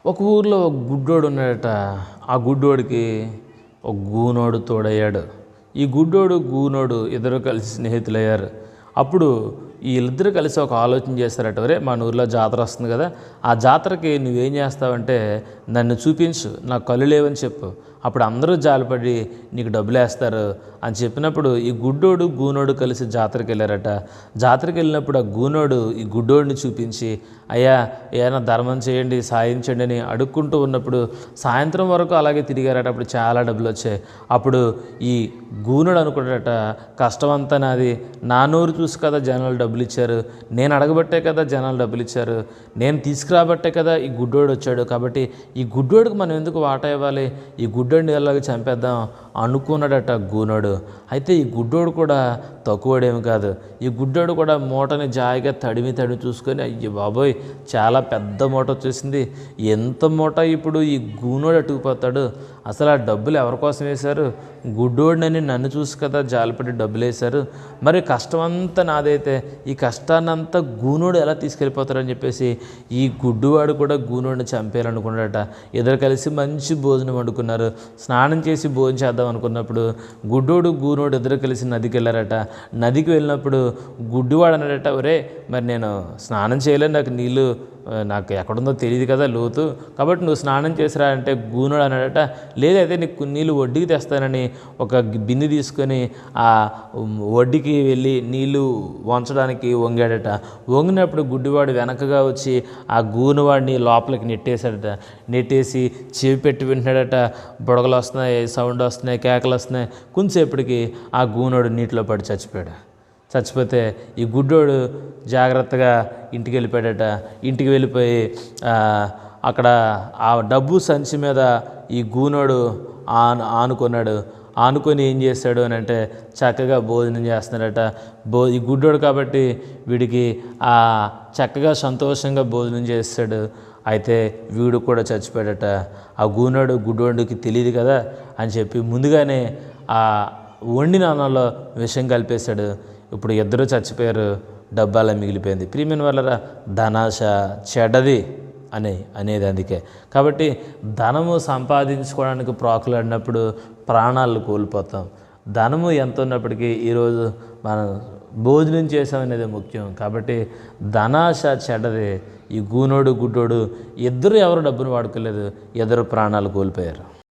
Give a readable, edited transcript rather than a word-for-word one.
ఒక ఊర్లో ఒక గుడ్డోడు ఉన్నాడట. ఆ గుడ్డోడికి ఒక గూనోడు తోడయ్యాడు. ఈ గుడ్డోడు గూనోడు ఇద్దరు కలిసి స్నేహితులయ్యారు. అప్పుడు వీళ్ళిద్దరూ కలిసి ఒక ఆలోచన చేస్తారట, ఒరే మన ఊర్లో జాతర వస్తుంది కదా, ఆ జాతరకి నువ్వేం చేస్తావంటే నన్ను చూపించు, నాకు కళ్ళు లేవని చెప్పు, అప్పుడు అందరూ జాలిపడి నీకు డబ్బులు వేస్తారు అని చెప్పినప్పుడు ఈ గుడ్డోడు గూనోడు కలిసి జాతరకి వెళ్ళారట. జాతరకి వెళ్ళినప్పుడు ఆ గూనోడు ఈ గుడ్డోడిని చూపించి, అయ్యా ఏమైనా ధర్మం చేయండి, సాయించండి అని అడుక్కుంటూ ఉన్నప్పుడు సాయంత్రం వరకు అలాగే తిరిగారట. అప్పుడు చాలా డబ్బులు వచ్చాయి. అప్పుడు ఈ గూనోడు అనుకున్నాడట, కష్టమంతా నాది, నా నోరు చూసి కదా జనాలు డబ్బులు ఇచ్చారు, నేను అడగబట్టే కదా జనాలు డబ్బులు ఇచ్చారు, నేను తీసుకురాబట్టే కదా ఈ గుడ్డోడు వచ్చాడు, కాబట్టి ఈ గుడ్డోడికి మనం ఎందుకు వాటా ఇవ్వాలి, ఈ గుడ్డోడిని ఎలాగ చంపేద్దాం అనుకున్నాడట గూనోడు. అయితే ఈ గుడ్డోడు కూడా తక్కువడేమి కాదు. ఈ గుడ్డోడు కూడా మూటని జాయిగా తడిమి చూసుకొని, అయ్యి బాబోయ్ చాలా పెద్ద మూట వచ్చేసింది, ఎంత మూట ఇప్పుడు ఈ గూనోడు అటుకుపోతాడు, అసలు ఆ డబ్బులు ఎవరి కోసం వేశారు, గుడ్డోడినని నన్ను చూసి కదా జాలిపడి డబ్బులు వేశారు, మరి కష్టమంతా నాదైతే ఈ కష్టాన్నంతా గూనోడు ఎలా తీసుకెళ్ళిపోతారని చెప్పేసి ఈ గుడ్డువాడు కూడా గూనోడిని చంపేయాలనుకున్నాడట. ఇద్దరు కలిసి మంచి భోజనం వండుకున్నారు. స్నానం చేసి భోజనం చేద్దాం అనుకున్నప్పుడు గుడ్డోడు గూనోడు ఇద్దరు కలిసి నదికి వెళ్ళారట. నదికి వెళ్ళినప్పుడు గుడ్డివాడు అన్నాడట, ఒరే మరి నేను స్నానం చేయలేను, నాకు ఎక్కడుందో తెలియదు కదా లోతు, కాబట్టి నువ్వు స్నానం చేసిరా అంటే గూనోడు అన్నాడట, లేదైతే నీకు నీళ్ళు ఒడ్డుకి తెస్తానని ఒక బిందె తీసుకొని ఆ ఒడ్డుకి వెళ్ళి నీళ్ళు వంచడానికి వంగాడట. వంగినప్పుడు గుడ్డివాడు వెనకగా వచ్చి ఆ గూనవాడిని లోపలికి నెట్టేశాడట. నెట్టేసి చెవి పెట్టి వింటున్నాడట. బుడగలు వస్తున్నాయి, సౌండ్ వస్తున్నాయి, కేకలు వస్తున్నాయి. కొంచెంసేపటికి ఆ గూనోడు నీటిలో పడి చచ్చిపోయాడు. చచ్చిపోతే ఈ గుడ్డోడు జాగ్రత్తగా ఇంటికి వెళ్ళిపోయాడట. ఇంటికి వెళ్ళిపోయి అక్కడ ఆ డబ్బు సంచి మీద ఈ గూనోడు ఆనుకున్నాడు. ఆనుకొని ఏం చేస్తాడు అని అంటే చక్కగా భోజనం చేస్తున్నాడట. ఈ గుడ్డోడు కాబట్టి వీడికి చక్కగా సంతోషంగా భోజనం చేస్తాడు. అయితే వీడు కూడా చచ్చిపోయాడట. ఆ గూనోడు గుడ్డోడికి తెలియదు కదా అని చెప్పి ముందుగానే ఆ వండిన అన్నంలో విషం కలిపేశాడు. ఇప్పుడు ఇద్దరు చచ్చిపోయారు, డబ్బాలా మిగిలిపోయింది. ప్రియమైన వాళ్ళరా, ధనాశ చెడ్డది అనేది అందుకే. కాబట్టి ధనము సంపాదించుకోవడానికి ప్రాకులాడినప్పుడు ప్రాణాలు కోల్పోతాం. ధనము ఎంత ఉన్నప్పటికీ ఈరోజు మనం భోజనం చేసామనేది ముఖ్యం. కాబట్టి ధనాశ చెడ్డది. ఈ గూనోడు గుడ్డోడు ఇద్దరు ఎవరు డబ్బును వాడుకోలేదు, ఇద్దరు ప్రాణాలు కోల్పోయారు.